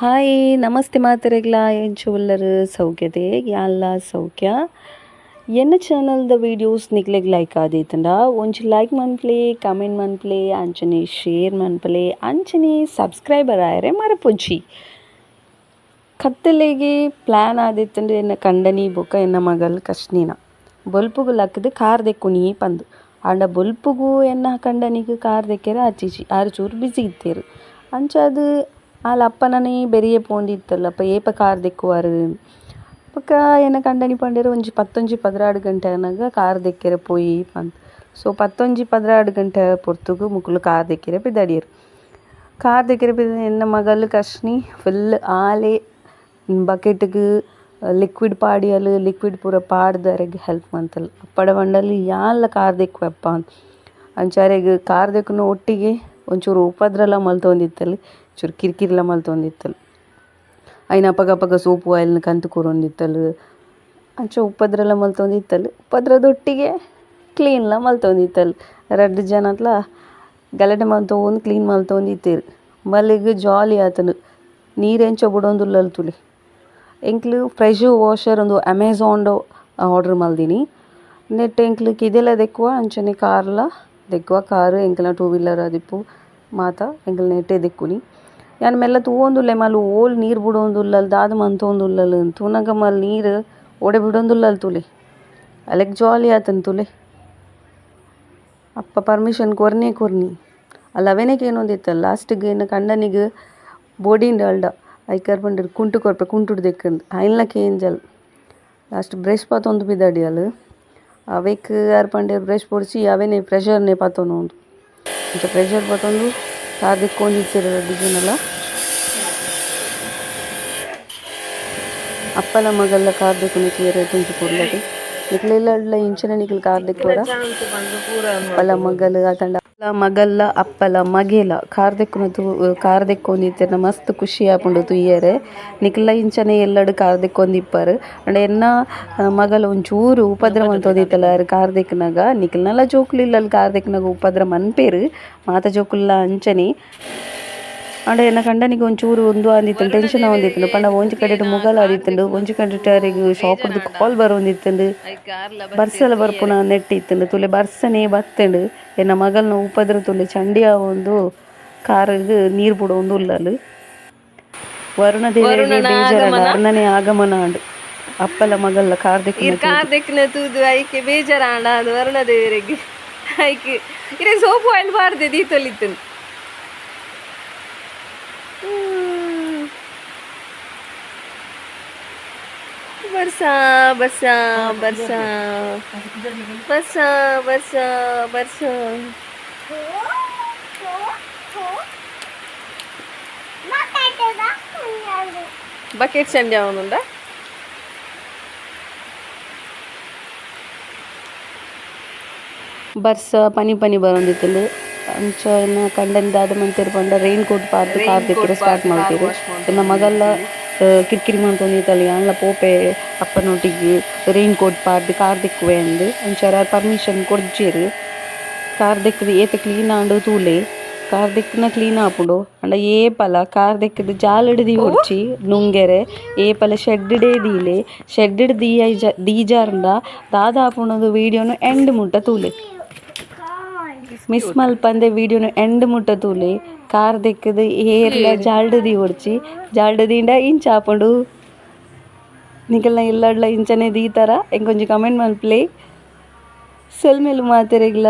Hi ನಮಸ್ತೆ ಮಾತರೆಗ್ಲ ಎಂಚ ಉಲ್ಲರು ಸೌಖ್ಯತೆ ಯಾಲ್ಲ ಸೌಖ್ಯ ಎನ್ನ ಚಾನಲ್ದ ವೀಡಿಯೋಸ್ ನಿಕ್ಲೆಗ್ ಲೈಕ್ ಆದೀತಂಡ ಒಂಜಿ ಲೈಕ್ ಮನ್ಪ್ಲೆ ಕಮೆಂಟ್ ಮನ್ಪ್ಲೆ ಅಂಚನೆ ಶೇರ್ ಮನ್ಪಲೆ ಅಂಚನೆ ಸಬ್ಸ್ಕ್ರೈಬರ್ ಆಯರೆ ಮರಪೊಜ್ಜಿ ಕತ್ತಲೆಗೆ ಪ್ಲ್ಯಾನ್ ಆದಿತ್ತಂದ್ರೆ ಎನ್ನ ಕಂಡನಿ ಬೊಕ ಎನ್ನ ಮಗಲ್ ಕಶ್ನೀನ ಬೊಲ್ಪುಗು ಲಕ್ಕದು ಕಾರ್ ದೆಕ್ಕುನಿ ಪಂದು ಆಂಡ ಬೊಲ್ಪುಗು ಎನ್ನ ಕಂಡನಿಗೆ ಕಾರ್ ದೆಕ್ಕೆರೆ ಆಚಿಜಿ ಆರು ಚೂರು ಬಿಸಿ ಇತ್ತೇರು ಅಂಚಾದ್ ಆಲ ಅಪ್ಪನನೇ ಬೆರಿಯೆ ಪೋಂದಿತ್ತಲ್ಲಪ್ಪ ಏಪ ಕಾರ್ ದೆಕ್ಕುವಾರು ಬೊಕ ಎನ್ನ ಕಂಡನಿ ಪಂಡೇರು ಒಂಜಿ 11-16 ಗಂಟೆ ಅನಗ ಕಾರ್ ದೆಕ್ಕೆರೆ ಪೋಯಿ ಪಂದ್ ಸೊ 11-16 ಗಂಟೆ ಪೊರ್ತುಗು ಮುಕ್ಕುಲು ಕಾರ್ ದೆಕ್ಕೆರೆ ಪಿದಡಿಯರು ಕಾರ್ ದೆಕ್ಕೆರೆ ಪಿದ ಎನ್ನ ಮಗಲ್ ಕಶ್ನಿ ಫುಲ್ ಆಲೆ ಬಕೆಟ್ಗ್ ಲಿಕ್ವಿಡ್ ಪಾಡಿಯಲು ಲಿಕ್ವಿಡ್ ಪೂರ ಪಾಡ್ದರೆಗ್ ಹೆಲ್ಪ್ ಮಂತಲ್ ಅಪ್ಪಡ ಬಂಡಲ್ಲಿ ಯಾನ್ಲ ಕಾರ್ ದೆಕ್ಕುವೆಪ್ಪ ಅಂಚಾರೆಗ್ ಕಾರ್ ದೆಕ್ಕುನ ಒಟ್ಟಿಗೆ ಒಂಚೂರು ಉಪದ್ರಲ ಮಲ್ತೊಂದಿತ್ತಲ್ಲಿ ಚೂರು ಕಿರಿಕಿರಿಲ ಮಲ್ತೊಂದಿತ್ತಲು ಐನ ಅಪಗ ಸೋಪು ಆಯಿಲ್ನ ಕಂತು ಕೂರೊಂದಿತ್ತಲು ಅಂಚ ಉಪದ್ರಲ ಮಲ್ತೊಂದಿತ್ತಲು ಉಪದ್ರದೊಟ್ಟಿಗೆ ಕ್ಲೀನ್ಲ ಮಲ್ತೊಂದಿತ್ತಲು 2 ಜನತ್ಲ ಗಲಾಟೆ ಮಲ್ತೊಂದು ಕ್ಲೀನ್ ಮಲ್ತೊಂದಿತ್ತೇರು ಮಲ್ಲಿಗ್ ಜಾಲಿ ಆತನು ನೀರೆಂಚ ಬುಡೊಂದುಲ್ಲಲ್ ತುಲೆ ಎಂಕ್ಲು ಫ್ರೆಶ್ ವಾಷರ್ ಒಂದು ಅಮೆಝಾನ್ಡ್ ಆರ್ಡರ್ ಮಲ್ದಿನಿ ನೆಟ್ ಎಂಕ್ಲು ಇದೆಲ್ಲ ದೆಕ್ಕುವ ಅಂಚನೆ ಕಾರ್ಲ ದೆಕ್ಕುವ ಕಾರು ಎಂಕ್ಲ 2 ವೀಲರ್ ಆದಿಪ್ಪು ಮಾತ ಎಂಕ್ಲು ನೆಟ್ಟೆ ದೆಕ್ಕುನಿ ಯಾನ್ ಮೆಲ್ಲ ತೂವೊಂದುಲ್ಲೆ ಮಲ್ಲ ಓಲ್ ನೀರು ಬಿಡೊಂದುಲ್ಲಲ್ ದಾದ ಮಂತೊಂದುಲ್ಲಲ್ ತೂನಗ ಮಲ್ಲ ನೀರು ಒಡೆ ಬಿಡೊಂದುಲ್ಲಲ್ ತುಲೆ ಅಲೆಗ್ ಜಾಲಿ ಆತನ್ ತುಲೆ ಅಪ್ಪ ಪರ್ಮಿಷನ್ ಕೊರ್ನಿ ಅಲ್ಲ ಅವೆನಕ್ಕೆ ಏನೊಂದಿತ್ತಲ್ಲ ಲಾಸ್ಟಿಗೆ ಎನ್ನ ಕಂಡನಿಗೆ ಬೋಡಿಂಡ ಅಲ್ಡ ಐಕರ್ ಪಂಡಿರು ಕುಂಟು ಕೊರ್ಪೆ ಕುಂಟುಡು ದೆಕ್ಕಂದು ಐನ್ಲಕ್ಕೆ ಏಂಜಲ್ ಲಾಸ್ಟ್ ಬ್ರಷ್ ಪಾತೊಂದು ಬಿದ್ದಾಡಿಯಲ್ ಅವೆಕ್ ಯಾರು ಪಂಡೇರು ಬ್ರಷ್ ಪೊಡ್ಚಿ ಅವೆನೇ ಪ್ರೆಷರ್ನೇ ಪಾತೊಂದು ಅಂಚ ಪ್ರೆಷರ್ ಪಾತೊಂದು ಕಾರ್ ದೆಕ್ಕೊಂದಿತ್ತೇರು 2 ಜನಲ ಅಪ್ಪಲ ಮಗಲ್ಲ ಕಾರ್ ದೆಕ್ಕುನಿ ಕ್ಲಿಯರ್ ತುಂಚು ಕೊಡ್ಲದು ನಿಕ್ಲೆಲ್ಲ ಇಂಚನೆ ನಿಕ್ಲು ಕಾರ್ ದೆಕ್ಕುವರ ಅಪ್ಪಲ ಮಗಲ್ ಆತಂಡ ಮಗಲ್ಲ ಅಪ್ಪಲ ಮಗೇಲ ಕಾರ್ ದೆಕ್ಕೊಂದಿತ್ತೇರ ಮಸ್ತ್ ಖುಷಿ ಆಪುಂಡು ತುಯ್ಯರೆ ನಿಕ್ಲ ಇಂಚನೆ ಎಲ್ಲಡು ಕಾರ್ ದೆಕ್ಕೊಂದಿಪ್ಪರ್ ಅಂಡ ಎನ್ನ ಮಗಲ ಒಂಚೂರು ಉಪದ್ರ ಮಂತೊಂದಿತ್ತಲ್ಲ ಕಾರ್ ದೆಕ್ಕನಾಗ ನಿಕ್ಲೆನಲ ಜೋಕುಲಿಲ್ಲಲ್ ಕಾರ್ ದೆಕ್ಕನಾಗ ಉಪದ್ರ ಮನ್ಪೇರು ಮಾತ ಜೋಕುಲ್ಲ ಅಂಚನೆ ಅಂಡ ಎನ್ನ ಕಂಡನಿಗೆ ಒಂಚೂರು ಒಂದು ಆಂದಿತ್ತಂಡು ಟೆನ್ಷನ್ ಆವೊಂದಿತ್ತಂಡು ಪಂಡ ಒಂಜಿ ಕಡೆಟ್ ಮುಗಲ್ ಆದಿತ್ತಂಡು ಒಂಜಿ ಕಡೆಟ್ ಅವರಿಗೆ ಶಾಪುಡ್ದು ಕಾಲ್ ಬರೊಂದಿತ್ತಂಡು ಬರ್ಸಲ ಬರ್ಪುನ ನೆಟ್ಟಿತ್ತಂಡು ತುಲೆ ಬರ್ಸನೇ ಬತ್ತಂಡು ಎನ್ನ ಮಗಲ್ನ ಉಪದ್ರ ತುಲೆ ಚಂಡಿ ಆವೊಂದು ಕಾರಿಗೆ ನೀರು ಬಿಡೊಂದು ಉಲ್ಲಲ್ ವರುಣ ದೇವಿಗೆ ಬೇಜಾರ ಅರ್ಣನೆ ಆಗಮನ ಅಂಡು ಅಪ್ಪಲ ಮಗಲ್ಲ ಕಾರ್ ದೆಕ್ಕಿನ ತೂದು ಐಕೆ ಬೇಜಾರಾಂಡ ಅದು ವರುಣ ದೇವಿಗೆ ಐಕೆ ಇರೆ ಸೋಪು ಆಯಿಲ್ ಬಾರ್ದೆ ದೀತೊಲಿತ್ತಂಡು ಬರ್ಸಾ ಬರ್ಸಾ ಬರ್ಸಾ ಬರ್ಸಾ ಬರ್ಸಾ ಬರ್ಸಾ ಬಕೆಟ್ ಚಂಡಿ ಅವನುಂಡ ಬರ್ಸ ಪನಿ ಬರೊಂದಿತ್ತಂಡು ಅಂಚ ಎನ್ನ ಕಂಡನಿ ದಾದ ಮಂತೆರ್ ಪಂಡ ರೈನ್ ಕೋಟ್ ಪಾರ್ದು ಕಾರ್ ದೆಕ್ಕರೆ ಸ್ಟಾರ್ಟ್ ಮಾಡ್ತೀರು ಎನ್ನ ಮಗಲ್ಲ ಕಿರಿಕಿರಿ ಮಂತೊಂದಿತ್ತಲ್ಲ ಯಾನ್ಲ ಪೋಪೆ ಅಪ್ಪನೊಟ್ಟಿಗೆ ರೈನ್ ಕೋಟ್ ಪಾರ್ದು ಕಾರ್ ದೆಕ್ಕುವೆ ಅಂದು ಅಂಚಾರ ಪರ್ಮಿಷನ್ ಕೊಡ್ಜೇರು ಕಾರ್ ದೆಕ್ಕದು ಏತ ಕ್ಲೀನ್ ಆಂಡು ತೂಲೆ ಕಾರ್ ದೆಕ್ಕನ ಕ್ಲೀನ್ ಆಪುಂಡು ಅಂಡ ಏಪಲ ಕಾರ್ ದೆಕ್ಕದು ಜಾಲಡ್ ದಿ ಹೊಡ್ಚಿ ನುಂಗೆರೆ ಏಪಲ ಶೆಡ್ಡೆ ದೀಲೆ ಶೆಡ್ಡ್ ದೀಜಾರ್ಂಡ ದಾದ ಆಪುಂಡದು ವೀಡಿಯೋನು ಎಂಡ್ ಮುಟ್ಟ ತೂಲೆ ಮಿಸ್ ಮಲ್ಪಂದೆ ವೀಡಿಯೋನು ಎಂಡ್ ಮುಟ್ಟ ತೂಲೆ ಕಾರ್ ದೆಕ್ಕದು ಏರ್ಲ ಜಾಲ್ಡ್ ದಿ ಹೊಡ್ಚಿ ಜಾಲ್ಡ್ ದೀಂಡ ಇಂಚ ಆಪುಂಡು ನಿಕಲ್ನ ಎಲ್ಲಡ್ಲ ಇಂಚನೆ ದೀತಾರ ಎಂಕೊಂಜಿ ಕಮೆಂಟ್ ಮಲ್ಪ್ಲೆ ಸೆಲ್ಮೆಲು ಮಾತೆರೆಗ್ಲ.